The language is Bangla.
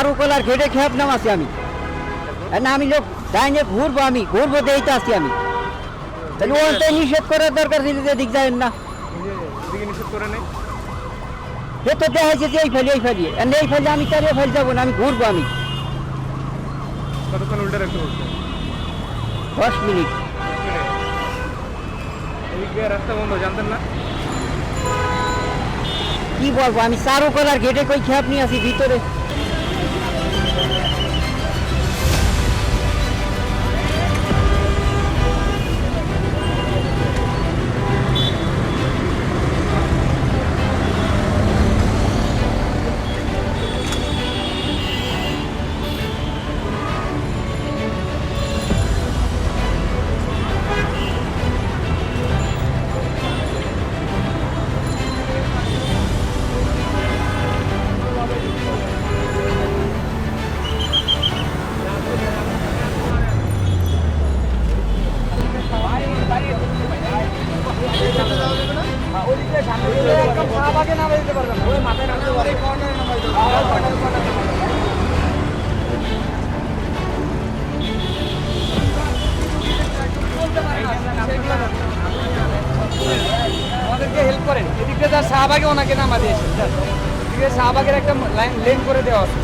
চারুকলার ঘেটে খেপ নাম আছি আমি। না আমি লোক ডাইনে ঘুরবো, আমি ঘুরবো দেখতে আসছি আমি। তাহলে ওটাই নিষেধ করার দরকার ছিল যে দিক যায় না। এদিকে নিষেধ করে নেই। সে তো দেখাইছে যে এই ফেলি এই ফেলি আমি তার ফেল যাবো না, আমি ঘুরবো আমি। কতক্ষণ উল্টে রাখতে বলছে? 10 মিনিট। এদিক দিয়ে রাস্তা বন্ধ, জানতেন না? কি বলবো, আমি চারুকলার ঘেটে কই খেপ নিয়ে আসি ভিতরে। আমাদেরকে হেল্প করেন, এদিকে যা শাহবাগে ওনাকে নামা দিয়েছেন, এদিকে শাহবাগের একটা লেন করে দেওয়া আছে।